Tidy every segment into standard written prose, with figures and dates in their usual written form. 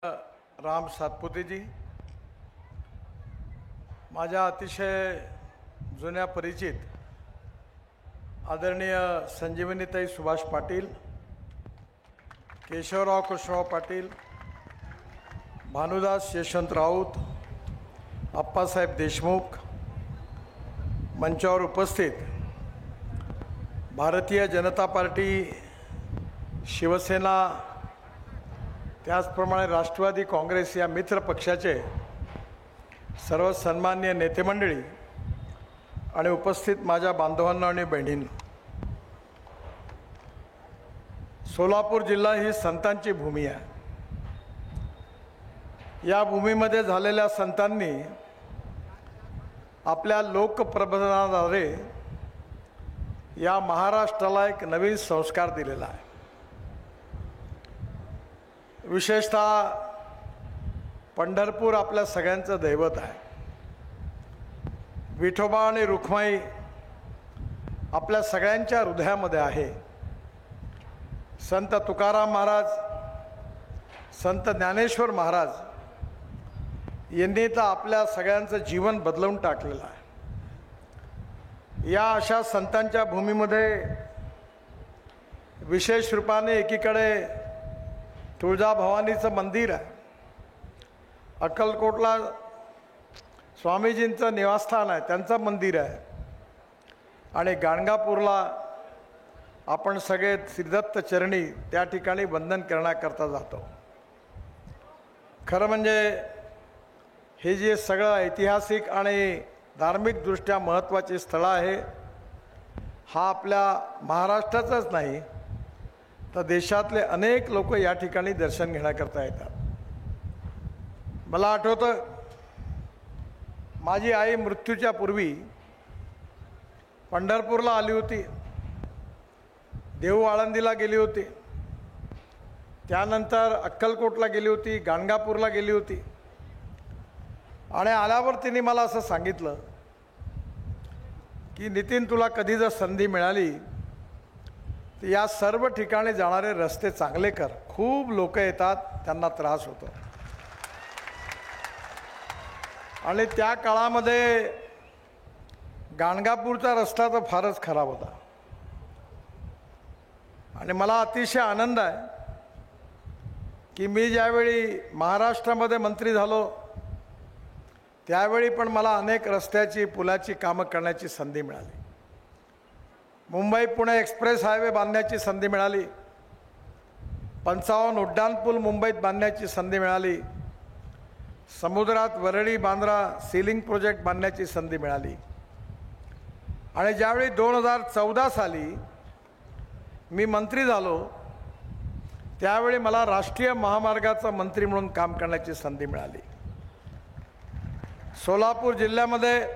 राम सातपुतेजी, माझ्या अतिशय जुन्या परिचित आदरणीय संजीवनीताई सुभाष पाटील, केशवराव कृष्णराव पाटील, भानुदास यशवंत राऊत, अप्पासाहेब देशमुख, मंचावर उपस्थित भारतीय जनता पार्टी, शिवसेना, त्याचप्रमाणे राष्ट्रवादी काँग्रेस या मित्र पक्षाचे सर्व सन्माननीय नेते मंडळी आणि उपस्थित माझ्या बांधवांना आणि बहिणींना, सोलापूर जिल्हा ही संतांची भूमी आहे. या भूमीमध्ये झालेल्या संतांनी आपल्या लोकप्रबोधनाद्वारे या महाराष्ट्राला एक नवीन संस्कार दिलेला आहे. विशेषतः पंढरपूर आपल्या सगळ्यांचं दैवत आहे. विठोबा आणि रुक्माई आपल्या सगळ्यांच्या हृदयामध्ये आहे. संत तुकाराम महाराज, संत ज्ञानेश्वर महाराज यांनी तर आपल्या सगळ्यांचं जीवन बदलवून टाकलेलं आहे. या अशा संतांच्या भूमीमध्ये विशेष रूपाने एकीकडे तुळजाभवानीचं मंदिर आहे, अक्कलकोटला स्वामीजींचं निवासस्थान आहे, त्यांचं मंदिर आहे, आणि गाणगापूरला आपण सगळे श्रीदत्त चरणी त्या ठिकाणी वंदन करण्याकरता जातो. खरं म्हणजे हे जे सगळं ऐतिहासिक आणि धार्मिकदृष्ट्या महत्त्वाची स्थळं आहे, हा आपल्या महाराष्ट्राचंच नाही तर देशातले अनेक लोक या ठिकाणी दर्शन घेण्याकरता येतात. मला आठवतं, माझी आई मृत्यूच्या पूर्वी पंढरपूरला आली होती, देहू आळंदीला गेली होती, त्यानंतर अक्कलकोटला गेली होती, गाणगापूरला गेली होती, आणि आल्यावर तिने मला असं सांगितलं की नितीन, तुला कधी जर संधी मिळाली तर या सर्व ठिकाणी जाणारे रस्ते चांगले कर. खूप लोक येतात, त्यांना त्रास होतो. आणि त्या काळामध्ये गाणगापूरचा रस्ता तर फारच खराब होता. आणि मला अतिशय आनंद आहे की मी ज्यावेळी महाराष्ट्रामध्ये मंत्री झालो त्यावेळी पण मला अनेक रस्त्याची, पुलाची कामं करण्याची संधी मिळाली. मुंबई पुणे एक्सप्रेस हायवे बांधण्याची संधी मिळाली, 55 उड्डाणपूल मुंबईत बांधण्याची संधी मिळाली, समुद्रात वरळी बांद्रा सीलिंग प्रोजेक्ट बांधण्याची संधी मिळाली. आणि ज्यावेळी 2014 साली मी मंत्री झालो त्यावेळी मला राष्ट्रीय महामार्गाचा मंत्री म्हणून काम करण्याची संधी मिळाली. सोलापूर जिल्ह्यामध्ये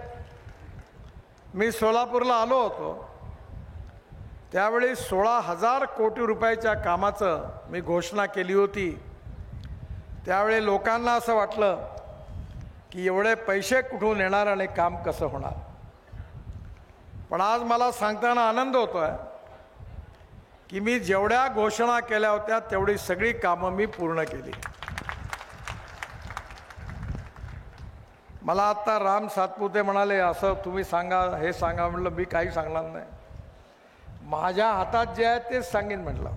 मी सोलापूरला आलो होतो त्यावेळी 16,000 कोटी रुपयाच्या कामाचं मी घोषणा केली होती. त्यावेळी लोकांना असं वाटलं की एवढे पैसे कुठून येणार आणि काम कसं होणार. पण आज मला सांगताना आनंद होतो आहे की मी जेवढ्या घोषणा केल्या होत्या तेवढी सगळी कामं मी पूर्ण केली. मला आत्ता राम सातपुते म्हणाले, असं तुम्ही सांगा, हे सांगा. म्हटलं मी काही सांगणार नाही, माझ्या हातात जे आहे तेच सांगेन. म्हटलं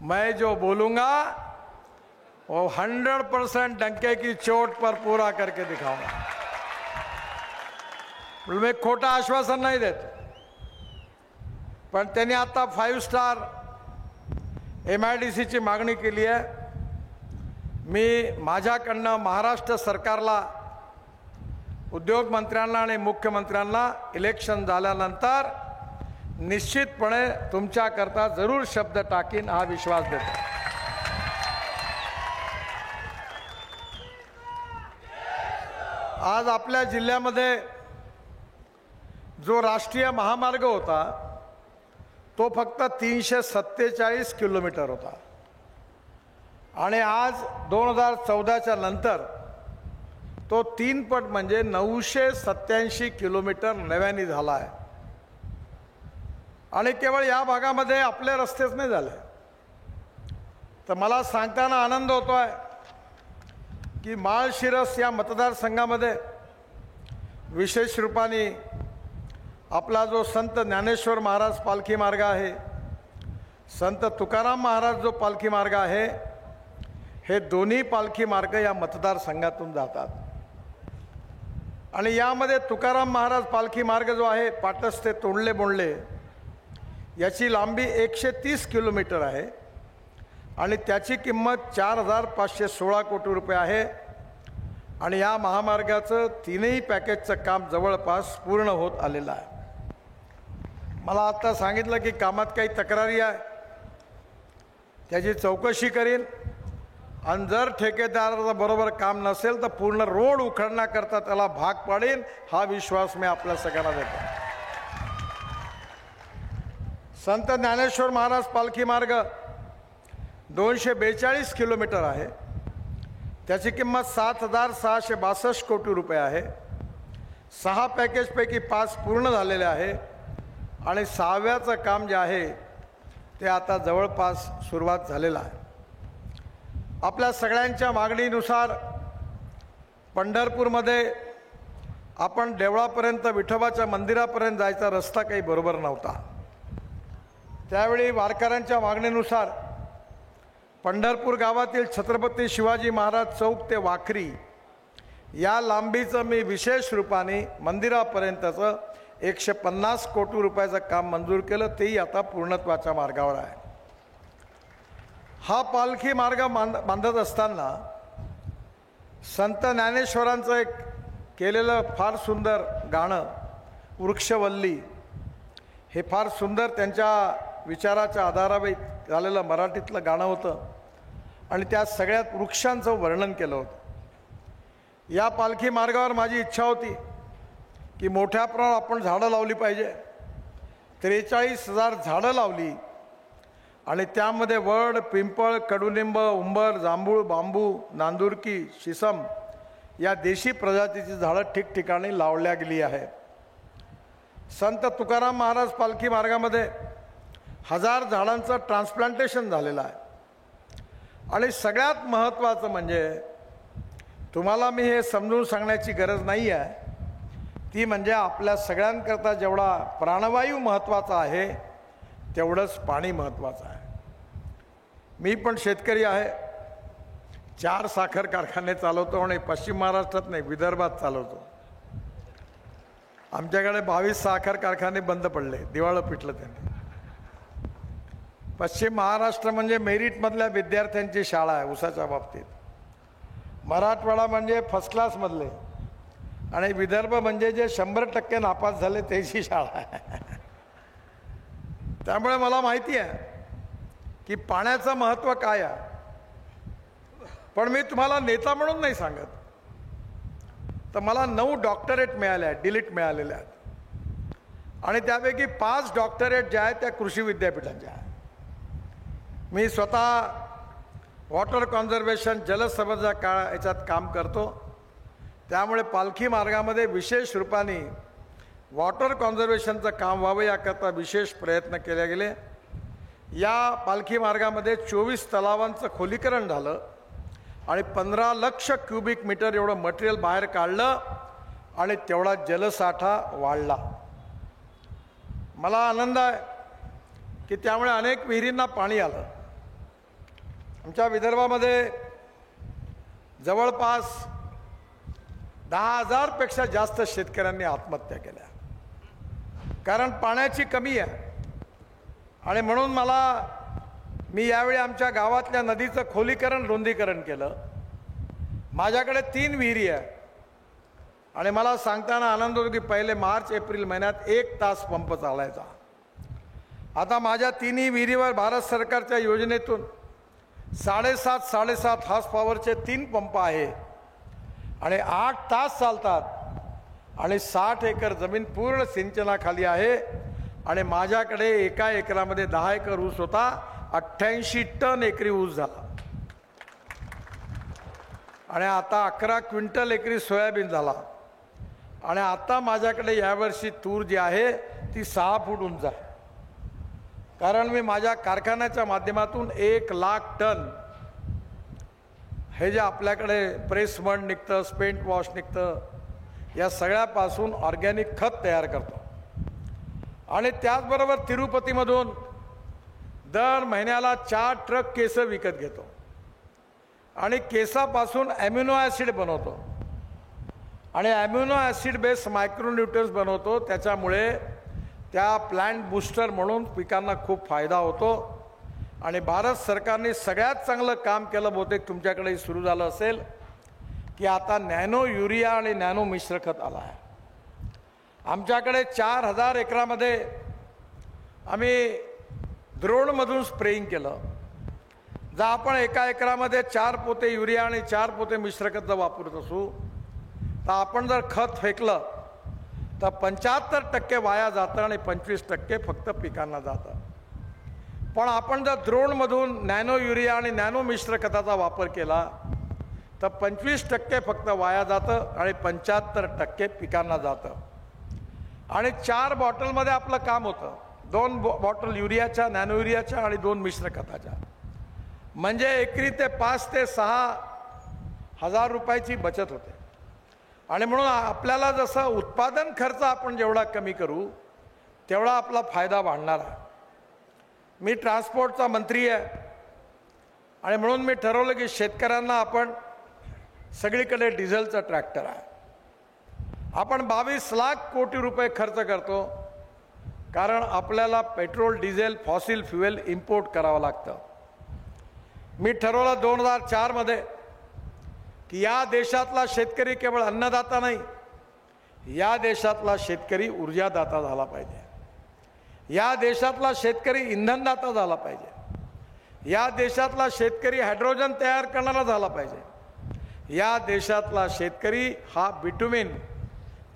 मैं जो बोलूंगा वो 100% डंके की चोट पर पूरा करके दिखाऊंगा. म्हटलं मी खोटं आश्वासन नाही देत. पण त्यांनी आता 5 स्टार MIDCची मागणी केली आहे. मी माझ्याकडनं महाराष्ट्र सरकारला, उद्योग मंत्र्यांना आणि मुख्यमंत्र्यांना इलेक्शन झाल्यानंतर निश्चितपणे तुमच्याकरता जरूर शब्द टाकीन, हा विश्वास देतो. आज आपल्या जिल्ह्यामध्ये जो राष्ट्रीय महामार्ग होता तो फक्त 347 किलोमीटर होता, आणि आज 2014च्या नंतर तो 3 पट म्हणजे 987 किलोमीटर नव्याने झाला आहे. आणि केवळ या भागामध्ये आपले रस्तेच नाही झाले, तर मला सांगताना आनंद होतोय की माळशिरस या मतदारसंघामध्ये विशेष रूपाने आपला जो संत ज्ञानेश्वर महाराज पालखी मार्ग आहे, संत तुकाराम महाराज जो पालखी मार्ग आहे, हे दोन्ही पालखी मार्ग या मतदारसंघातून जातात. आणि यामध्ये तुकाराम महाराज पालखी मार्ग जो आहे पाटस ते तोंडले बोंडले याची लांबी 130 किलोमीटर आहे आणि त्याची किंमत 4,516 कोटी रुपये आहे. आणि या महामार्गाचं तीनही पॅकेजचं काम जवळपास पूर्ण होत आलेलं आहे. मला आता सांगितलं की कामात काही तक्रारी आहे, त्याची चौकशी करीन आणि जर ठेकेदाराचं बरोबर काम नसेल तर पूर्ण रोड उखडण्याकरता त्याला भाग पाडेन, हा विश्वास मी आपल्या सगळ्यांना देतो. संत ज्ञानेश्वर महाराज पालखी मार्ग 242 किलोमीटर आहे. त्याची किंमत 7,662 कोटी रुपये आहे. 6 पॅकेजपैकी 5 पूर्ण झालेले आहे आणि 6व्याचं काम जे आहे ते आता जवळपास सुरुवात झालेलं आहे. आपल्या सगळ्यांच्या मागणीनुसार पंढरपूरमध्ये आपण देवळापर्यंत विठोबाच्या मंदिरापर्यंत जायचा रस्ता काही बरोबर नव्हता. त्यावेळी वारकऱ्यांच्या मागणीनुसार पंढरपूर गावातील छत्रपती शिवाजी महाराज चौक ते वाखरी या लांबीचं मी विशेष रूपाने मंदिरापर्यंतचं 150 कोटी रुपयाचं काम मंजूर केलं, तेही आता पूर्णत्वाच्या मार्गावर आहे. हा पालखी मार्ग बांधत असताना संत ज्ञानेश्वरांचं एक केलेलं फार सुंदर गाणं वृक्षवल्ली, हे फार सुंदर त्यांच्या विचाराच्या आधारावर झालेलं मराठीतलं गाणं होतं आणि त्या सगळ्यात वृक्षांचं वर्णन केलं होतं. या पालखी मार्गावर माझी इच्छा होती की मोठ्या प्रमाणात आपण झाडं लावली पाहिजे. 43,000 झाडं लावली आणि त्यामध्ये वड, पिंपळ, कडुलिंब, उंबर, जांभूळ, बांबू, नांदुरकी, शिसम या देशी प्रजातीची झाडं ठिकठिकाणी लावल्या गेली आहेत. संत तुकाराम महाराज पालखी मार्गामध्ये 1000 झाडांचं ट्रान्सप्लांटेशन झालेलं आहे. आणि सगळ्यात महत्त्वाचं म्हणजे तुम्हाला मी हे समजून सांगण्याची गरज नाही आहे, ती म्हणजे आपल्या सगळ्यांकरता जेवढा प्राणवायू महत्त्वाचा आहे तेवढंच पाणी महत्त्वाचं आहे. मी पण शेतकरी आहे, 4 साखर कारखाने चालवतो आणि पश्चिम महाराष्ट्रात नाही, विदर्भात चालवतो. आमच्याकडे 22 साखर कारखाने बंद पडले, दिवाळं पिटलं त्यांनी. पश्चिम महाराष्ट्र म्हणजे मेरिटमधल्या विद्यार्थ्यांची शाळा आहे ऊसाच्या बाबतीत. मराठवाडा म्हणजे फर्स्ट क्लासमधले आणि विदर्भ म्हणजे जे 100% नापास झाले त्याची शाळा आहे. त्यामुळे मला माहिती आहे की पाण्याचं महत्त्व काय आहे. पण मी तुम्हाला नेता म्हणून नाही सांगत. तर मला 9 डॉक्टरेट मिळाल्या आहेत, डिलीट मिळालेल्या आहेत आणि त्यापैकी 5 डॉक्टरेट ज्या आहेत त्या कृषी विद्यापीठांच्या आहेत. मी स्वतः वॉटर कॉन्झर्वेशन जलसंवर्धन याच्यात काम करतो. त्यामुळे पालखी मार्गामध्ये विशेष रूपाने वॉटर कॉन्झर्वेशनचं काम व्हावं याकरता विशेष प्रयत्न केले गेले. या पालखी मार्गामध्ये 24 तलावांचं खोलीकरण झालं आणि 15 लाख क्युबिक मीटर एवढं मटेरियल बाहेर काढलं आणि तेवढा जलसाठा वाढला. मला आनंद आहे की त्यामुळे अनेक विहिरींना पाणी आलं. आमच्या विदर्भामध्ये जवळपास 10,000 पेक्षा जास्त शेतकऱ्यांनी आत्महत्या केल्या, कारण पाण्याची कमी आहे. आणि म्हणून मी यावेळी आमच्या गावातल्या नदीचं खोलीकरण रुंदीकरण केलं. माझ्याकडे 3 विहिरी आहे आणि मला सांगताना आनंद होतो की पहिले मार्च-एप्रिल महिन्यात 1 तास पंप चालायचा. आता माझ्या 3ही विहिरीवर भारत सरकारच्या योजनेतून 7.5 हॉर्स पॉवरचे 3 पंप आहे आणि 8 तास चालतात आणि 60 एकर जमीन पूर्ण सिंचनाखाली आहे. आणि माझ्याकडे एका एकरामध्ये 10 एकर ऊस होता, 88 टन एकरी ऊस झाला आणि आता 11 क्विंटल एकरी सोयाबीन झाला. आणि आता माझ्याकडे यावर्षी तूर जी आहे ती 6 फूट उंच आहे. कारण मी माझ्या कारखान्याच्या माध्यमातून 1,00,000 टन हे जे आपल्याकडे प्रेस मड निघतं, स्पेंट वॉश निघतं, या सगळ्यापासून ऑर्गॅनिक खत तयार करतो. आणि त्याचबरोबर तिरुपतीमधून दर महिन्याला 4 ट्रक केस विकत घेतो आणि केसापासून ॲम्युनो ॲसिड बनवतो आणि ॲम्युनो ॲसिड बेस मायक्रोन्यूट्रियन्स बनवतो. त्याच्यामुळे त्या प्लांट बूस्टर म्हणून पिकांना खूप फायदा होतो. आणि भारत सरकारने सगळ्यात चांगलं काम केलं, बहुतेक तुमच्याकडे सुरू झालं असेल, की आता नॅनो युरिया आणि नॅनो मिश्र खत आला आहे. आमच्याकडे 4,000 एकरामध्ये आम्ही द्रोणमधून स्प्रेइंग केलं. जर आपण एका एकरामध्ये 4 पोते युरिया आणि 4 पोते मिश्र खत जर वापरत असू, तर आपण जर खत फेकलं तर 75% वाया जातं आणि 25% फक्त पिकांना जातं. पण आपण जर द्रोणमधून नॅनो युरिया आणि नॅनो मिश्र खताचा वापर केला तर 25% फक्त वाया जातं आणि 75% पिकांना जातं. आणि 4 बॉटलमध्ये आपलं काम होतं. 2 बॉटल युरियाच्या, नॅनो युरियाच्या आणि 2 मिश्र खताच्या, म्हणजे एकरी ते 5 ते 6 हजार रुपयाची बचत होते. आणि म्हणून आपल्याला जसं उत्पादन खर्च आपण जेवढा कमी करू तेवढा आपला फायदा वाढणार आहे. मी ट्रान्सपोर्टचा मंत्री आहे आणि म्हणून मी ठरवलं की शेतकऱ्यांना आपण सगळीकडे डिझेलचं ट्रॅक्टर आहे. आपण 22 लाख कोटी रुपये खर्च करतो कारण आपल्याला petrol, diesel, fossil fuel import करावं लागतं. मी ठरवलं 2004 मध्ये की या देशातला शेतकरी केवळ अन्नदाता नाही, या देशातला शेतकरी ऊर्जादाता झाला पाहिजे. या देशातला शेतकरी इंधनदाता झाला पाहिजे. या देशातला शेतकरी हायड्रोजन तयार करणारा झाला पाहिजे. या देशातला शेतकरी हा बिटुमिन,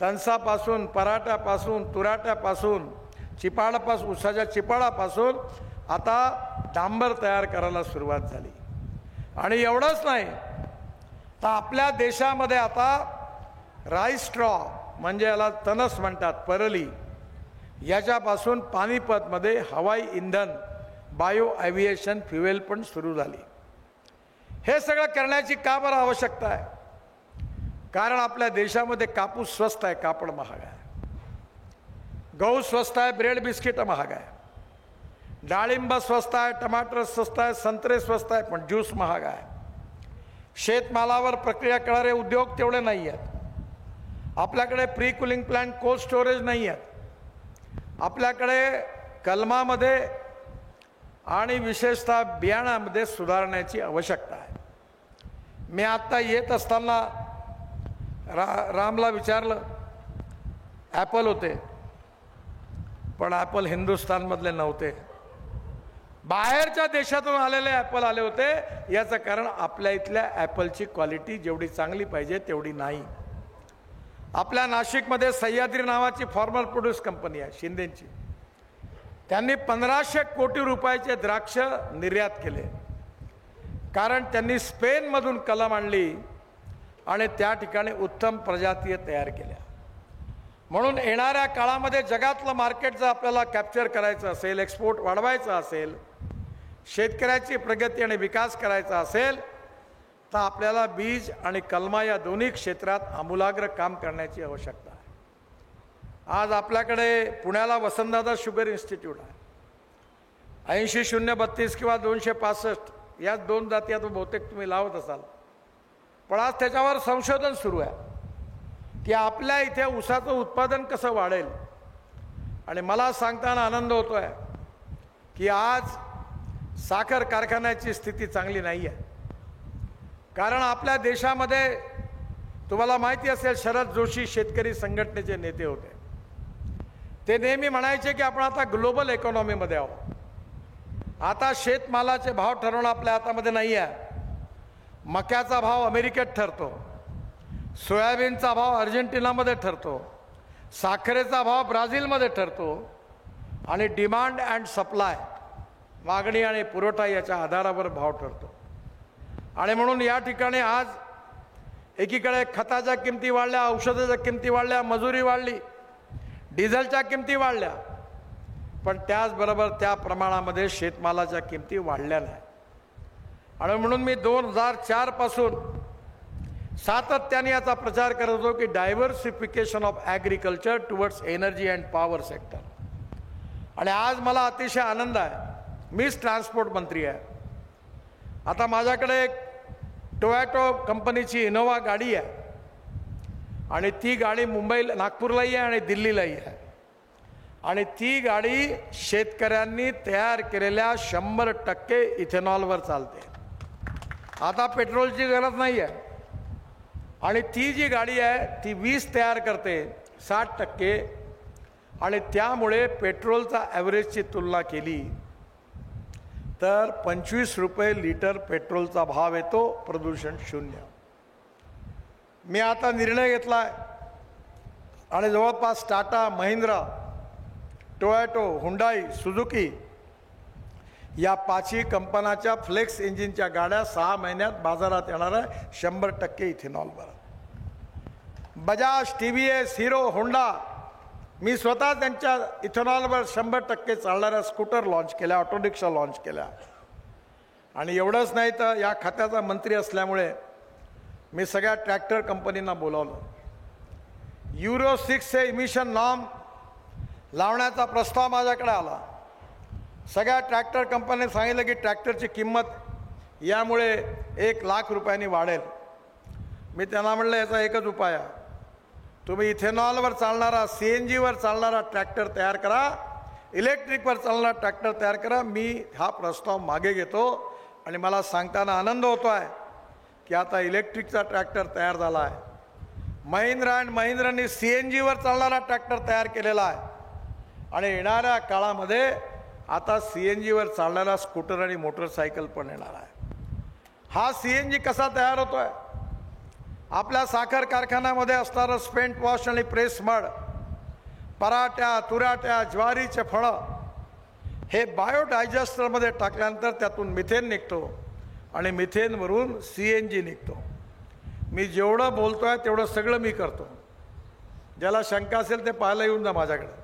तणसापासून, पराठ्यापासून, तुराट्यापासून, चिपाडापासून, उसाच्या चिपाडापासून आता डांबर तयार करायला सुरुवात झाली. आणि एवढंच नाही तर आपल्या देशामध्ये आता राईस स्ट्रॉ म्हणजे याला तणस म्हणतात, परली, याच्यापासून पानिपतमध्ये हवाई इंधन, बायो ॲव्हिएशन फ्युएल पण सुरू झाली. हे सगळं करण्याची का बरं आवश्यकता आहे? कारण आपल्या देशामध्ये कापूस स्वस्त आहे, कापड महाग आहे, गहू स्वस्त आहे, ब्रेड बिस्किट महाग आहे, डाळिंब स्वस्त आहे, टमाटर स्वस्त आहे, संत्रे स्वस्त आहे, पण ज्यूस महाग आहे. शेतमालावर प्रक्रिया करणारे उद्योग तेवढे नाही आहेत. आपल्याकडे pre cooling plant, cold storage नाही आहेत. आपल्याकडे कलमामध्ये आणि विशेषतः बियाणामध्ये सुधारण्याची आवश्यकता आहे. मी आत्ता येत असताना रामला विचारलं, ॲपल होते पण ॲपल हिंदुस्थानमधले नव्हते, बाहेरच्या देशातून आलेले ॲपल आले होते. याचं कारण आपल्या इथल्या ॲपलची क्वालिटी जेवढी चांगली पाहिजे तेवढी नाही. आपल्या नाशिकमध्ये सह्याद्री नावाची फॉर्मर प्रोड्यूस कंपनी आहे, शिंदेची. त्यांनी 1500 कोटी रुपयाचे द्राक्ष निर्यात केले कारण त्यांनी स्पेनमधून कलम आणली आणि त्या ठिकाणी उत्तम प्रजातीय तयार केल्या. म्हणून येणाऱ्या काळामध्ये जगातलं मार्केट जर आपल्याला कॅप्चर करायचं असेल, एक्सपोर्ट वाढवायचा असेल, शेतकऱ्याची प्रगती आणि विकास करायचा असेल, तर आपल्याला बीज आणि कलमा या दोन्ही क्षेत्रात आमूलाग्र काम करण्याची आवश्यकता आहे. आज आपल्याकडे पुण्याला वसंतदादा शुगर इन्स्टिट्यूट आहे. 80-032 किंवा 265 या 2 जाती आता बहुतेक तुम्ही लावत असाल, पण आज त्याच्यावर संशोधन सुरू आहे की आपल्या इथे ऊसाचं उत्पादन कसं वाढेल. आणि मला सांगताना आनंद होतो आहे की आज साखर कारखान्याची स्थिती चांगली नाही आहे. कारण आपल्या देशामध्ये तुम्हाला माहिती असेल, शरद जोशी शेतकरी संघटनेचे नेते होते. ते नेहमी म्हणायचे की आपण आता ग्लोबल इकॉनॉमीमध्ये आहोत. आता शेतमालाचे भाव ठरवणं आपल्या हातामध्ये नाही आहे. मक्याचा भाव अमेरिकेत ठरतो, सोयाबीनचा भाव अर्जेंटिनामध्ये ठरतो, साखरेचा भाव ब्राझीलमध्ये ठरतो आणि डिमांड अँड सप्लाय, मागणी आणि पुरवठा याच्या आधारावर भाव ठरतो. आणि म्हणून या ठिकाणी आज एकीकडे खताच्या किमती वाढल्या, औषधाच्या किमती वाढल्या, मजुरी वाढली, डिझेलच्या किमती वाढल्या. पण त्याचबरोबर त्या प्रमाणामध्ये शेतमालाच्या किमती वाढल्या नाही. आणि म्हणून मी 2004 पासून सातत्याने याचा प्रचार करत होतो की diversification of agriculture towards energy and power sector. आणि आज मला अतिशय आनंद आहे, मीच ट्रान्सपोर्ट मंत्री आहे. आता माझ्याकडे एक टोयॅटो कंपनीची इनोवा गाडी आहे आणि ती गाडी मुंबईला, नागपूरलाही आहे आणि दिल्लीलाही आहे. आणि ती गाडी शेतकऱ्यांनी तयार केलेल्या 100% इथेनॉलवर चालते. आता पेट्रोलची गरज नाही आहे. आणि ती जी गाडी आहे ती 20 तयार करते 60%. आणि त्यामुळे पेट्रोलचा ॲव्हरेजची तुलना केली तर 25 रुपये लिटर पेट्रोलचा भाव येतो, प्रदूषण शून्य. मी आता निर्णय घेतला आहे आणि जवळपास Tata, Mahindra, Toyota, Hyundai, Suzuki या 5ही कंपन्यांच्या फ्लेक्स इंजिनच्या गाड्या 6 महिन्यात बाजारात येणार आहे 100% इथेनॉलवर. बजाज, TVS, हिरो, होंडा, मी स्वतः त्यांच्या इथेनॉलवर 100% चालणाऱ्या स्कूटर लॉन्च केल्या, ऑटो रिक्षा लॉन्च केल्या. आणि एवढंच नाही तर या खात्याचा मंत्री असल्यामुळे मी सगळ्या ट्रॅक्टर कंपनींना बोलावलं. युरो 6 हे इमिशन नॉर्म लावण्याचा प्रस्ताव माझ्याकडे आला. सगळ्या ट्रॅक्टर कंपनीने सांगितलं की ट्रॅक्टरची किंमत यामुळे 1 लाख रुपयांनी वाढेल. मी त्यांना म्हटलं याचा एकच उपाय आहे, तुम्ही इथेनॉलवर चालणारा, CNGवर चालणारा ट्रॅक्टर तयार करा, इलेक्ट्रिकवर चालणारा ट्रॅक्टर तयार करा. मी हा प्रस्ताव मागे घेतो आणि मला सांगताना आनंद होतो आहे की आता इलेक्ट्रिकचा ट्रॅक्टर तयार झाला आहे. महिंद्रा अँड महिंद्रांनी CNGवर चालणारा ट्रॅक्टर तयार केलेला आहे. आणि येणाऱ्या काळामध्ये आता CNGवर चालणारा स्कूटर आणि मोटरसायकल पण येणार आहे. हा CNG कसा तयार होतो आहे? आपल्या साखर कारखान्यामध्ये असणारं स्पेंट वॉश आणि प्रेस मड, पराठ्या, तुराट्या, ज्वारीचे फळं हे बायोडायजेस्टरमध्ये टाकल्यानंतर त्यातून मिथेन निघतो आणि मिथेनवरून CNG निघतो. मी जेवढं बोलतो आहे तेवढं सगळं मी करतो. ज्याला शंका असेल ते पाहायला येऊन जा माझ्याकडे.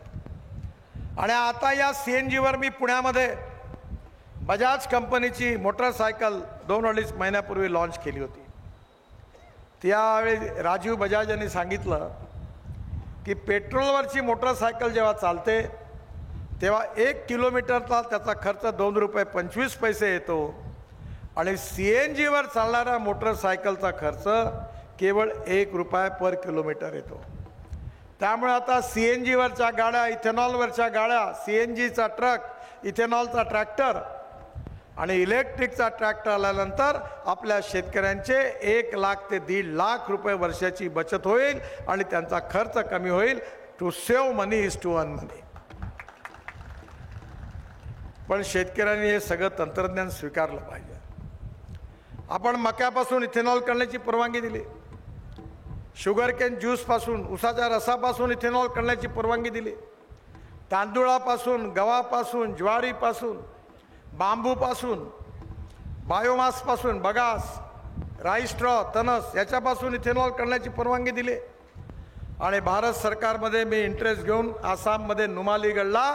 आणि आता या CNGवर मी पुण्यामध्ये बजाज कंपनीची मोटरसायकल 2-2.5 महिन्यापूर्वी लॉन्च केली होती. त्यावेळी राजीव बजाज यांनी सांगितलं की पेट्रोलवरची मोटरसायकल जेव्हा चालते तेव्हा 1 किलोमीटरचा त्याचा खर्च 2 रुपये 25 पैसे येतो आणि CNGवर चालणाऱ्या मोटरसायकलचा खर्च केवळ 1 रुपया पर किलोमीटर येतो. त्यामुळे आता CNGवरच्या गाड्या, इथेनॉलवरच्या गाड्या, CNGचा ट्रक, इथेनॉलचा ट्रॅक्टर आणि इलेक्ट्रिकचा ट्रॅक्टर आल्यानंतर आपल्या शेतकऱ्यांचे 1 लाख ते 1.5 लाख रुपये वर्षाची बचत होईल आणि त्यांचा खर्च कमी होईल. To save money is to earn money. पण शेतकऱ्यांनी हे सगळं तंत्रज्ञान स्वीकारलं पाहिजे. आपण मक्यापासून इथेनॉल करण्याची परवानगी दिली, शुगर केन ज्यूसपासून, उसाच्या रसापासून इथेनॉल करण्याची परवानगी दिली, तांदूळापासून, गव्हापासून, ज्वारीपासून, बांबूपासून, बायोमासपासून, बगास, राईस स्ट्रॉ, तणस याच्यापासून इथेनॉल करण्याची परवानगी दिली. आणि भारत सरकारमध्ये मी इंटरेस्ट घेऊन आसाममध्ये नुमालीगडला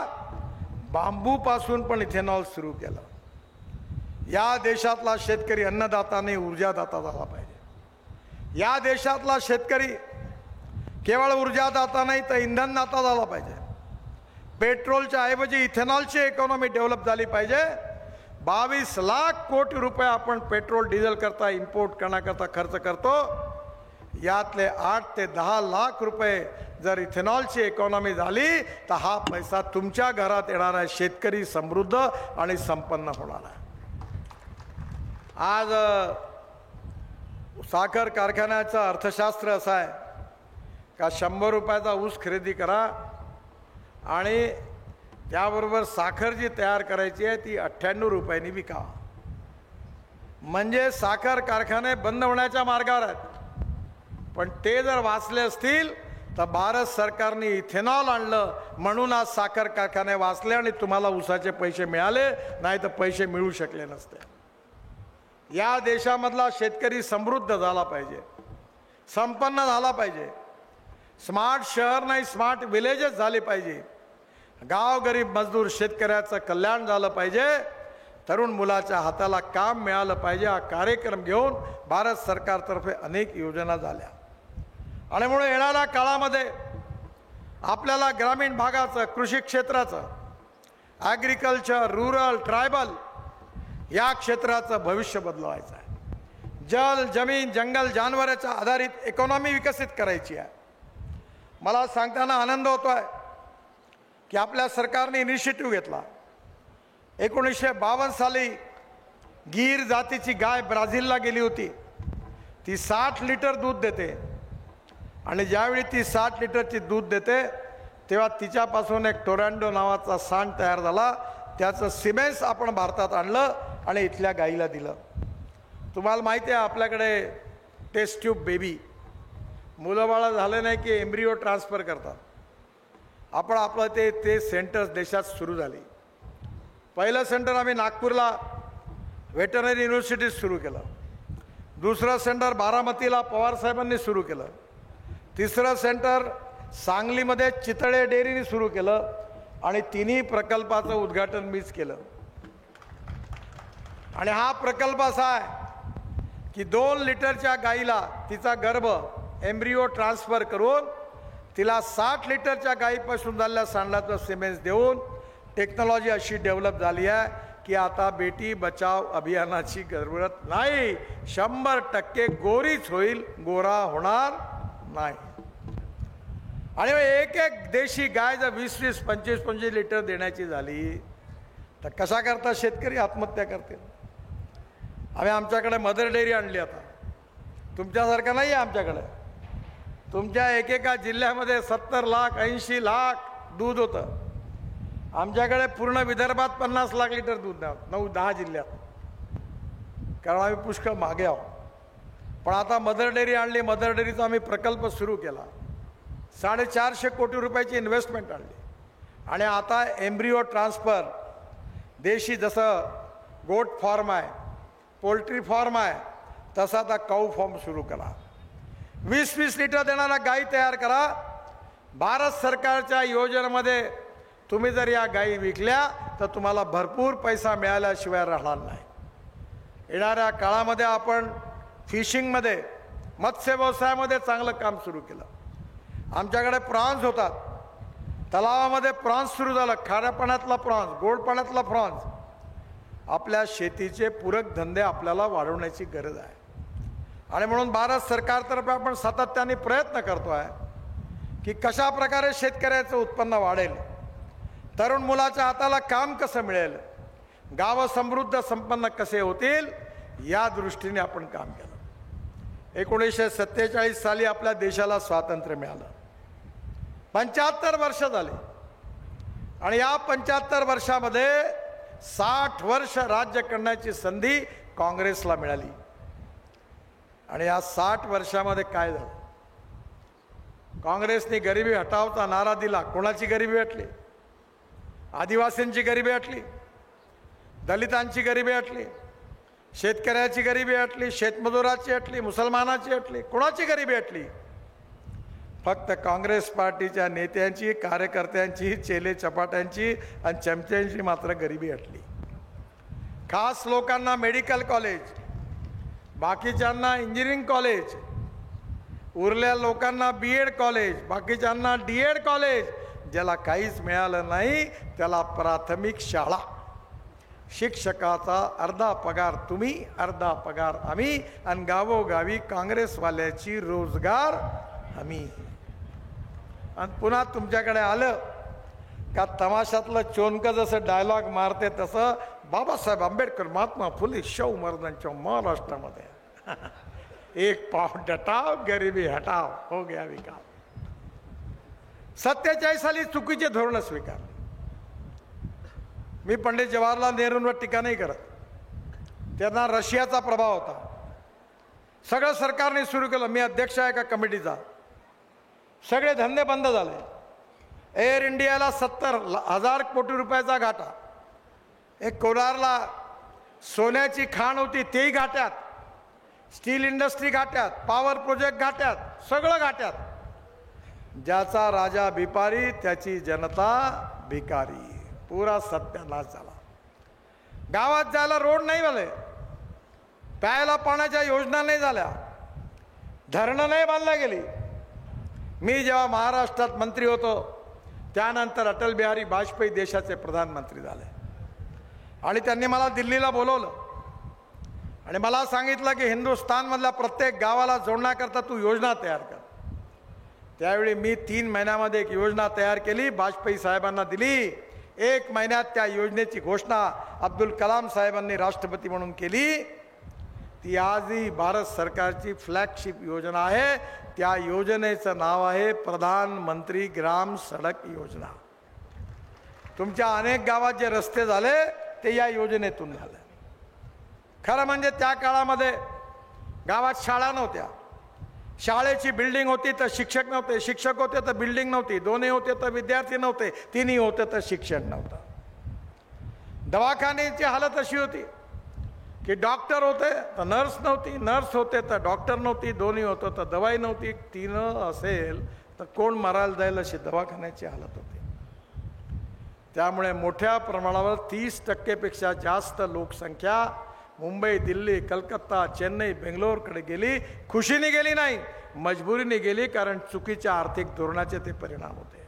बांबूपासून पण इथेनॉल सुरू केलं. या देशातला शेतकरी अन्नदाता नाही, ऊर्जादाता झाला पाहिजे. या देशातला शेतकरी केवळ ऊर्जादाता नाही तर इंधनदाता झाला पाहिजे. पेट्रोलच्या ऐवजी इथेनॉलची इकॉनॉमी डेव्हलप झाली पाहिजे. 22 लाख कोटी रुपये आपण पेट्रोल डिझेल करता, इम्पोर्ट करण्याकरता खर्च करतो. यातले 8 ते 10 लाख रुपये जर इथेनॉलची इकॉनॉमी झाली तर हा पैसा तुमच्या घरात येणार आहे. शेतकरी समृद्ध आणि संपन्न होणार आहे. आज साखर कारखान्याचं अर्थशास्त्र असं आहे का 100 रुपयाचा ऊस खरेदी करा आणि त्याबरोबर साखर जी तयार करायची आहे ती 98 रुपयांनी विका. म्हणजे साखर कारखाने बंद होण्याच्या मार्गावर आहेत. पण ते जर वाचले असतील तर भारत सरकारने इथेनॉल आणलं म्हणून आज साखर कारखाने वाचले आणि तुम्हाला ऊसाचे पैसे मिळाले, नाही तर पैसे मिळू शकले नसते. या देशामधला शेतकरी समृद्ध झाला पाहिजे, संपन्न झाला पाहिजे. स्मार्ट शहर नाही, स्मार्ट विलेजेस झाले पाहिजे. गाव गरीब मजदूर शेतकऱ्याचं कल्याण झालं पाहिजे, तरुण मुलाच्या हाताला काम मिळालं पाहिजे, हा कार्यक्रम घेऊन भारत सरकारतर्फे अनेक योजना झाल्या. आणि म्हणून येणाऱ्या काळामध्ये आपल्याला ग्रामीण भागाचं, कृषी क्षेत्राचं, ॲग्रिकल्चर, रुरल, ट्रायबल या क्षेत्राचं भविष्य बदलवायचं आहे. जल, जमीन, जंगल, जानवराच्या आधारित इकॉनॉमी विकसित करायची आहे. मला सांगताना आनंद होतो आहे की आपल्या सरकारने इनिशिएटिव्ह घेतला. 1952 साली गीर जातीची गाय ब्राझीलला गेली होती. ती 60 लिटर दूध देते आणि ज्यावेळी ती 60 लिटरची दूध देते तेव्हा तिच्यापासून एक टोरॅन्डो नावाचा सांड तयार झाला. त्याचं सिमेंस आपण भारतात आणलं आणि इथल्या गाईला दिलं. तुम्हाला माहिती आहे आपल्याकडे टेस्ट ट्यूब बेबी, मुलं बाळं झाले नाही की एम्ब्रिओ ट्रान्सफर करतात. आपण आपलं ते सेंटर्स देशात सुरू झाली. पहिलं सेंटर आम्ही नागपूरला व्हेटरनरी युनिव्हर्सिटीत सुरू केलं. दुसरं सेंटर बारामतीला पवार साहेबांनी सुरू केलं. तिसरं सेंटर सांगलीमध्ये चितळे डेअरीने सुरू केलं आणि तिन्ही प्रकल्पाचं उद्घाटन मीच केलं. आणि हा प्रकल्प असा आहे की 2 लिटरच्या गाईला तिचा गर्भ एम्ब्रिओ ट्रान्सफर करून तिला 60 लिटरच्या गाईपासून झालेल्या सांडाचं सिमेंस देऊन टेक्नॉलॉजी अशी डेव्हलप झाली आहे की आता बेटी बचाव अभियानाची जरूरत नाही. 100% गोरीच होईल, गोरा होणार नाही. आणि एक देशी गाय जर 20-20, 25-25 लिटर देण्याची झाली तर कशा करता शेतकरी आत्महत्या करतील. आम्ही आमच्याकडे मदर डेअरी आणली. आता तुमच्यासारखं नाही आहे आमच्याकडे. तुमच्या एकेका जिल्ह्यामध्ये 70 लाख 80 लाख दूध होतं. आमच्याकडे पूर्ण विदर्भात 50 लाख लिटर दूध द्या 9-10 जिल्ह्यात, कारण आम्ही पुष्कळ मागे आहोत. पण आता मदर डेअरी आणली. मदर डेअरीचा आम्ही प्रकल्प सुरू केला. 450 कोटी रुपयाची इन्व्हेस्टमेंट आणली. आणि आता एम्ब्रिओ ट्रान्सफर देशी, जसं गोट फार्म आहे, पोल्ट्री फार्म आहे, तसा आता काऊ फार्म सुरू करा. 20-20 लिटर देणारा गाई तयार करा. भारत सरकारच्या योजनेमध्ये तुम्ही जर या गायी विकल्या तर तुम्हाला भरपूर पैसा मिळाल्याशिवाय राहणार नाही. येणाऱ्या काळामध्ये आपण फिशिंगमध्ये, मत्स्य व्यवसायामध्ये चांगलं काम सुरू केलं. आमच्याकडे प्रॉन्स होतात. तलावामध्ये प्रॉन्स सुरू झालं. खाऱ्या पाण्यातला प्रॉन्स, गोड पाण्यातला प्रॉन्स. आपल्या शेतीचे पूरक धंदे आपल्याला वाढवण्याची गरज आहे. आणि म्हणून भारत सरकारतर्फे आपण सातत्याने प्रयत्न करतो आहे की कशा प्रकारे शेतकऱ्याचं उत्पन्न वाढेल, तरुण मुलाच्या हाताला काम कसं मिळेल, गावं समृद्ध संपन्न कसे होतील, या दृष्टीने आपण काम केलं. 1947 साली आपल्या देशाला स्वातंत्र्य मिळालं. 75 वर्ष झाले. आणि या 75 वर्षामध्ये 60 वर्ष राज्य करण्याची संधी काँग्रेसला मिळाली. आणि या 60 वर्षामध्ये काय झालं? काँग्रेसने गरिबी हटावचा नारा दिला. कोणाची गरिबी हटली? आदिवासींची गरिबी हटली, दलितांची गरिबी हटली, शेतकऱ्याची गरिबी हटली, शेतमजुराची हटली, मुसलमानाची हटली. कोणाची गरिबी हटली? फक्त काँग्रेस पार्टीच्या नेत्यांची, कार्यकर्त्यांची, चेले चपाट्यांची आणि चमच्यांची मात्र गरिबी हटली. खास लोकांना मेडिकल कॉलेज, बाकीच्यांना इंजिनिअरिंग कॉलेज, उरल्या लोकांना BEd कॉलेज, बाकीच्यांना DEd कॉलेज. ज्याला काहीच मिळालं नाही त्याला प्राथमिक शाळा. शिक्षकाचा अर्धा पगार तुम्ही, अर्धा पगार आम्ही, आणि गावोगावी काँग्रेसवाल्याची रोजगार हमी. आणि पुन्हा तुमच्याकडे आलं का तमाशातलं चोनकं जसं डायलॉग मारते तसं बाबासाहेब आंबेडकर, महात्मा फुले, शाहू महाराजांच्या महाराष्ट्रामध्ये एक पाव डटाव, गरिबी हटाव, हो गया विकास. 47 साली चुकीचे धोरण स्वीकार. मी पंडित जवाहरलाल नेहरूंवर टीका नाही करत. त्यांना रशियाचा प्रभाव होता. सगळं सरकारने सुरू केलं. मी अध्यक्ष आहे एका कमिटीचा. सगळे धंदे बंद झाले. एअर इंडियाला 70,000 कोटी रुपयाचा घाटा. एक कोलारला सोन्याची खाण होती तेही घाट्यात, स्टील इंडस्ट्री घाट्यात, पॉवर प्रोजेक्ट घाट्यात, सगळं घाट्यात. ज्याचा राजा भिपारी त्याची जनता भिकारी, पुरा सत्यानाश झाला. गावात जायला रोड नाही झाले, प्यायला पाण्याच्या योजना नाही झाल्या, धरणं नाही बांधल्या गेली. मी जेव्हा महाराष्ट्रात मंत्री होतो त्यानंतर अटल बिहारी वाजपेयी देशाचे प्रधानमंत्री झाले आणि त्यांनी मला दिल्लीला बोलवलं आणि मला सांगितलं की हिंदुस्थानमधल्या प्रत्येक गावाला जोडण्याकरता तू योजना तयार कर. त्यावेळी मी 3 महिन्यामध्ये एक योजना तयार केली, वाजपेयी साहेबांना दिली. 1 महिन्यात त्या योजनेची घोषणा अब्दुल कलाम साहेबांनी राष्ट्रपती म्हणून केली. ती आजही भारत सरकारची फ्लॅगशिप योजना आहे. त्या योजनेचं नाव आहे प्रधानमंत्री ग्राम सडक योजना. तुमच्या अनेक गावात जे रस्ते झाले ते या योजनेतून झाले. खरं म्हणजे त्या काळामध्ये गावात शाळा नव्हत्या, शाळेची बिल्डिंग होती तर शिक्षक नव्हते, शिक्षक होते तर बिल्डिंग नव्हती, दोन्ही होते तर विद्यार्थी नव्हते, तिन्ही होते तर शिक्षण नव्हतं. दवाखान्याची हालत अशी होती की डॉक्टर होते तर नर्स नव्हती, नर्स होते तर डॉक्टर नव्हती, दोन्ही होतं तर दवाई नव्हती. तीन असेल तर कोण मरायला जाईल अशी दवाखान्याची हालत होती. त्यामुळे मोठ्या प्रमाणावर 30% जास्त लोकसंख्या मुंबई, दिल्ली, कलकत्ता, चेन्नई, बेंगलोरकडे गेली. खुशीने गेली नाही, मजबुरीने गेली, कारण चुकीच्या आर्थिक धोरणाचे ते परिणाम होते.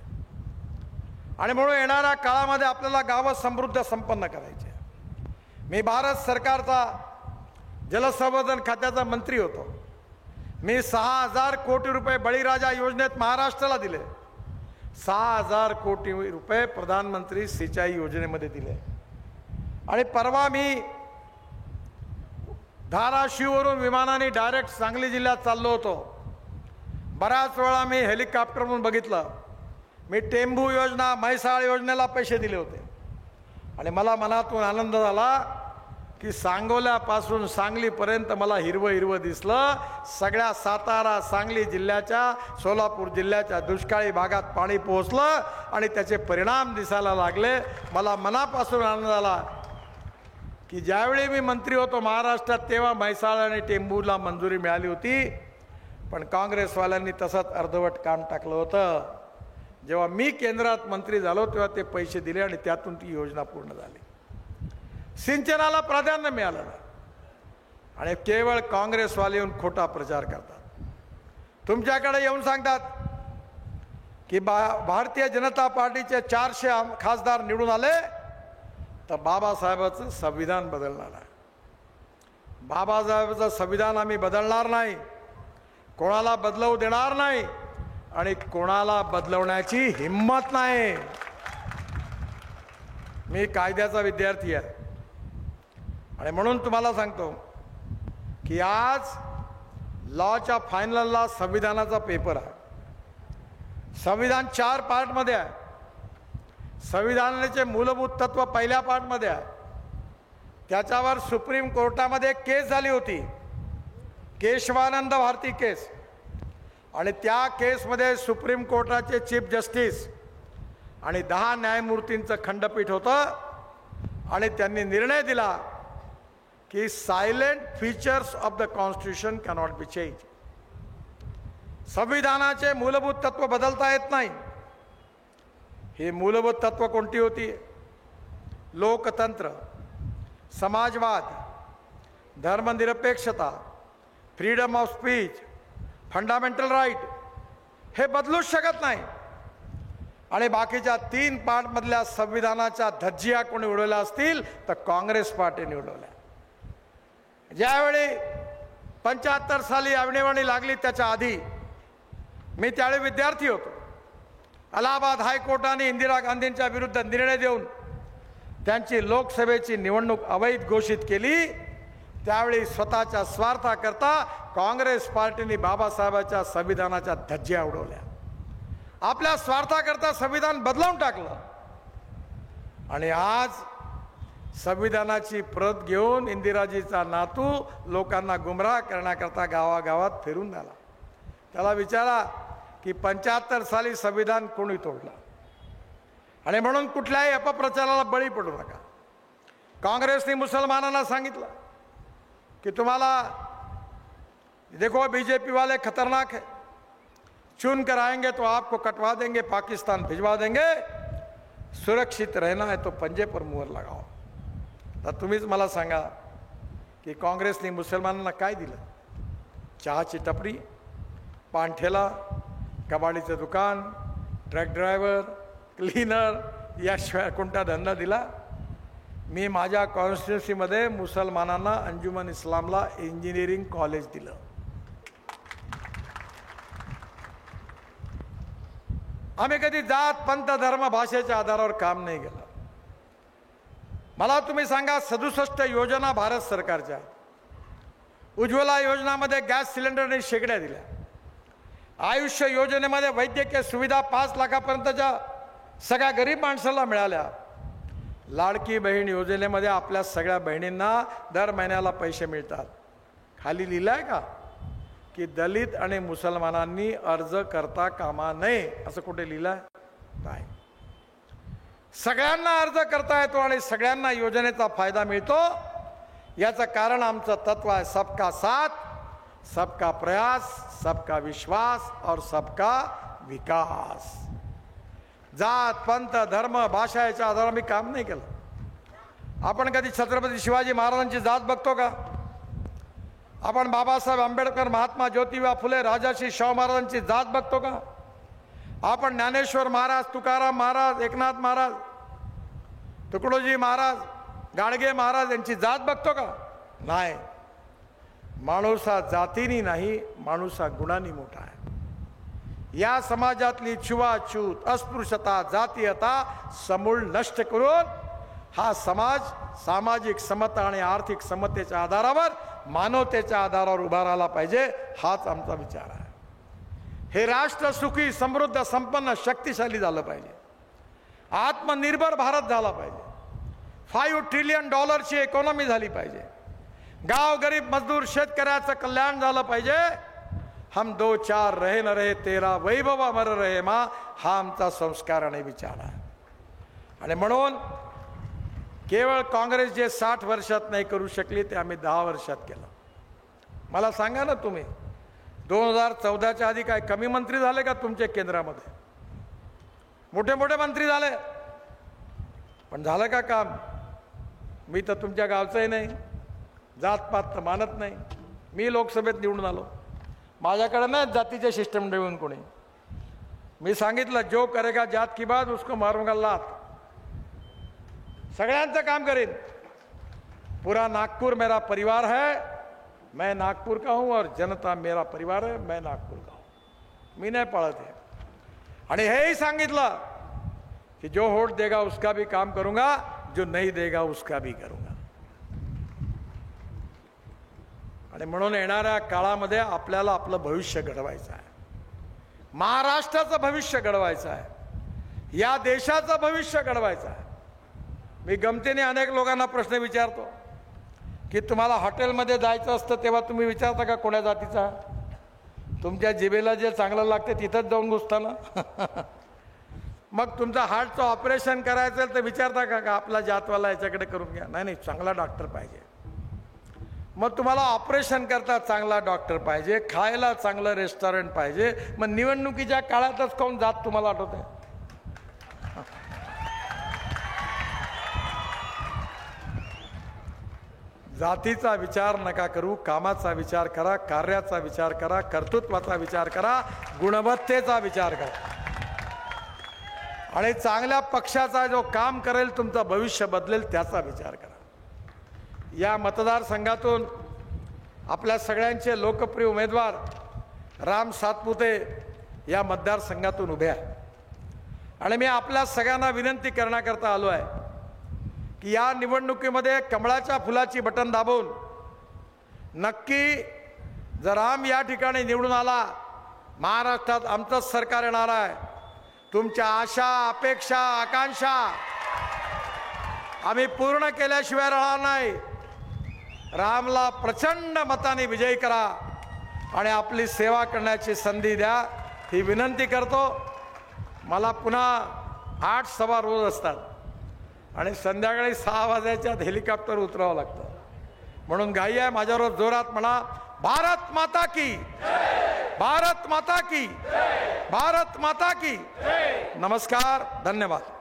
आणि म्हणून येणाऱ्या काळामध्ये आपल्याला गावं समृद्ध संपन्न करायचे. मी भारत सरकारचा जलसंवर्धन खात्याचा मंत्री होतो. मी 6000 कोटी रुपये बळीराजा योजनेत महाराष्ट्राला दिले. 6000 कोटी रुपये प्रधानमंत्री सिंचाई योजनेमध्ये दिले. आणि परवा मी धाराशिववरून विमानाने डायरेक्ट सांगली जिल्ह्यात चाललो होतो. बऱ्याच वेळा मी हेलिकॉप्टरवरून बघितलं. मी टेंभू योजना, म्हैसाळ योजनेला पैसे दिले होते आणि मला मनातून आनंद झाला की सांगोल्यापासून सांगलीपर्यंत मला हिरवं हिरवं दिसलं. सगळ्या सातारा, सांगली जिल्ह्याच्या, सोलापूर जिल्ह्याच्या दुष्काळी भागात पाणी पोहोचलं आणि त्याचे परिणाम दिसायला लागले. मला मनापासून आनंद झाला की ज्यावेळी मी मंत्री होतो महाराष्ट्रात तेव्हा म्हैसाळ आणि टेंभूला मंजुरी मिळाली होती, पण काँग्रेसवाल्यांनी तसंच अर्धवट काम टाकलं होतं. जेव्हा मी केंद्रात मंत्री झालो तेव्हा ते पैसे दिले आणि त्यातून ती योजना पूर्ण झाली. सिंचनाला प्राधान्य मिळालं आणि केवळ काँग्रेसवाले येऊन खोटा प्रचार करतात. तुमच्याकडे येऊन सांगतात की भारतीय जनता पार्टीचे 400 खासदार निवडून आले तर बाबासाहेबांचं संविधान बदलणार आहे. बाबासाहेबांचं संविधान आम्ही बदलणार नाही, कोणाला बदलवू देणार नाही आणि कोणाला बदलवण्याची हिम्मत नाही. मी कायद्याचा विद्यार्थी आहे आणि म्हणून तुम्हाला सांगतो की आज लॉच्या फायनलला संविधानाचा पेपर आहे. संविधान 4 पार्टमध्ये आहे. संविधानाचे मूलभूत तत्व पहिल्या पार्टमध्ये आहे. त्याच्यावर सुप्रीम कोर्टामध्ये एक केस झाली होती, केशवानंद भारती केस, आणि त्या केसमध्ये सुप्रीम कोर्टाचे चीफ जस्टिस आणि 10 न्यायमूर्तींचं खंडपीठ होतं आणि त्यांनी निर्णय दिला की silent features of the constitution cannot be change. संविधानाचे मूलभूत तत्व बदलता येत नाही. ही मूलभूत तत्व कोणती होती? लोकतंत्र, समाजवाद, धर्मनिरपेक्षता, freedom of speech, fundamental right, हे बदलूच शकत नाही. आणि बाकीच्या 3 पार्टमधल्या संविधानाच्या धज्जिया कोणी उडवल्या असतील तर काँग्रेस पार्टीने उडवल्या. ज्यावेळी 75 साली आणीबाणी लागली त्याच्या आधी मी त्यावेळी विद्यार्थी होतो. अलाहाबाद हायकोर्टाने इंदिरा गांधींच्या विरुद्ध निर्णय देऊन त्यांची लोकसभेची निवडणूक अवैध घोषित केली. त्यावेळी स्वतःच्या स्वार्थाकरता काँग्रेस पार्टीने बाबासाहेबांच्या संविधानाच्या धज्जिया उडवल्या. आपल्या स्वार्थाकरता संविधान बदलवून टाकलं आणि आज संविधानाची प्रत घेऊन इंदिराजीचा नातू लोकांना गुमराह करण्याकरता गावागावात फिरून झाला. त्याला विचारा की 75 साली संविधान कोणी तोडलं. आणि म्हणून कुठल्याही अपप्रचाराला बळी पडू नका. काँग्रेसने मुसलमानांना सांगितलं कि तुम्हाला देखो बीजेपी वाले खतरनाक है, चुन कर आएंगे तो आपको कटवा देंगे, पाकिस्तान भिजवा देंगे. सुरक्षित रहना है तो पंजे पर मुहर लगाओ. तर तुम्हीच मला सांगा की काँग्रेसने मुसलमानांना काय दिलं? चहाची टपरी, पानठेला, कबाडीचं दुकान, ट्रक ड्रायव्हर, क्लीनर याशिवाय कोणता धंदा दिला? मी माझ्या कॉन्स्टिट्युन्सीमध्ये मुसलमानांना अंजुमन इस्लामला इंजिनिअरिंग कॉलेज दिलं. आम्ही कधी जात पंथ धर्म भाषेच्या आधारावर काम नाही केलं. मला तुम्ही सांगा, 67 योजना भारत सरकारच्या. उज्ज्वला योजनामध्ये गॅस सिलेंडरने शेगड्या दिल्या. आयुष्य योजनेमध्ये वैद्यकीय सुविधा 5 लाखापर्यंतच्या सगळ्या गरीब माणसाला मिळाल्या. लाडकी बहीण योजनेमध्ये आपल्या सगळ्या बहिणींना दर महिन्याला पैसे मिळतात. खाली लिहिलंय का की दलित आणि मुसलमानांनी अर्ज करता कामा नये, असं कुठे लिहिलंय? नाही. सगळ्यांना अर्ज करता येतो आणि सगळ्यांना योजनेचा फायदा मिळतो. याचं कारण आमचं तत्व आहे सबका साथ, सबका प्रयास, सबका विश्वास और सबका विकास. जात पंथ धर्म भाषा याच्या आधारावर मी काम नाही केलं. आपण कधी छत्रपती शिवाजी महाराजांची जात बघतो का? आपण बाबासाहेब आंबेडकर, महात्मा ज्योतिबा फुले, राजर्षी शाहू महाराजांची जात बघतो का? आपण ज्ञानेश्वर महाराज, तुकाराम महाराज, एकनाथ महाराज, तुकडोजी महाराज, गाडगे महाराज यांची जात बघतो का? नाही. माणूस हा जातीनी नाही, माणूस हा गुणांनी मोठा आहे. या समाजातली छुवाछूत, अस्पृश्यता, जातीयता समूळ नष्ट करून हा समाज सामाजिक समता आणि आर्थिक समतेच्या आधारावर, मानवतेच्या आधारावर उभा राहिला पाहिजे. हाच आमचा विचार आहे. हे राष्ट्र सुखी, समृद्ध, संपन्न, शक्तिशाली झालं पाहिजे. आत्मनिर्भर भारत झाला पाहिजे. $5 ट्रिलियन इकॉनॉमी झाली पाहिजे. गाव गरीब मजदूर शेतकऱ्याचं कल्याण झालं पाहिजे. हम 2 4 रहे न रहे तेरा वैभव अमर रहे मा, हा आमचा संस्कार आणि विचार आहे. आणि म्हणून केवळ काँग्रेस जे 60 वर्षात नाही करू शकली ते आम्ही 10 वर्षात केलं. मला सांगा ना तुम्ही, 2014च्या आधी काय कमी मंत्री झाले का तुमच्या केंद्रामध्ये? मोठे मोठे मंत्री झाले, पण झालं का काम? मी तर तुमच्या गावचंही नाही, जातपात तर मानत नाही. मी लोकसभेत निवडून आलो, माझ्याकडे नाही जातीचे सिस्टम ठेवून कोणी. मी सांगितलं जो करेगा जात की बात उसको मारूंगा लात. सगळ्यांचं काम करेन. पूरा नागपुर मेरा परिवार है, मैं नागपुर का हूं और जनता मेरा परिवार है, मैं नागपुर का हूं. मी नाही पळत आहे. आणि हेही सांगितलं कि जो वोट देगा उसका भी काम करूंगा, जो नहीं देगा उसका भी करूंगा. आणि म्हणून येणाऱ्या काळामध्ये आपल्याला आपलं भविष्य घडवायचं आहे. महाराष्ट्राचं भविष्य घडवायचं आहे. या देशाचं भविष्य घडवायचं आहे. मी गमतीने अनेक लोकांना प्रश्न विचारतो की तुम्हाला हॉटेलमध्ये जायचं असतं तेव्हा तुम्ही विचारता का कोण्या जातीचा? तुमच्या जिभेला जे चांगलं लागते तिथंच जाऊन घुसताना. मग तुमचं हार्टचं ऑपरेशन करायचं तर विचारता का आपला जातवाला याच्याकडे करून घ्या? नाही नाही, चांगला डॉक्टर पाहिजे. मग तुम्हाला ऑपरेशन करता चांगला डॉक्टर पाहिजे, खायला चांगलं रेस्टॉरंट पाहिजे. मग निवडणुकीच्या काळातच कोण जात तुम्हाला आठवत आहे? जातीचा विचार नका करू, कामाचा विचार करा, कार्याचा विचार करा, कर्तृत्वाचा विचार करा, गुणवत्तेचा विचार करा. आणि चांगल्या पक्षाचा जो काम करेल, तुमचं भविष्य बदलेल त्याचा विचार करा. या मतदारसंघातून आपल्या सगळ्यांचे लोकप्रिय उमेदवार राम सातपुते या मतदारसंघातून उभे आहेत. आणि मी आपल्या सगळ्यांना विनंती करण्याकरता आलो आहे की या निवडणुकीमध्ये कमळाच्या फुलाची बटन दाबून नक्की जर राम या ठिकाणी निवडून आला, महाराष्ट्रात आमचंच सरकार येणार आहे. तुमच्या आशा, अपेक्षा, आकांक्षा आम्ही पूर्ण केल्याशिवाय राहणार नाही. रामला प्रचंड मताने विजयी करा आणि आपली सेवा करण्याची संधी द्या, ही विनंती करतो. मला पुन्हा 8 सभा रोज असतात आणि संध्याकाळी 6 वाजायच्यात हेलिकॉप्टर उतरावं लागतं. म्हणून घाई आहे. माझ्यावर जोरात म्हणा, भारत माता की, भारत माता की, भारत माता की. नमस्कार, धन्यवाद.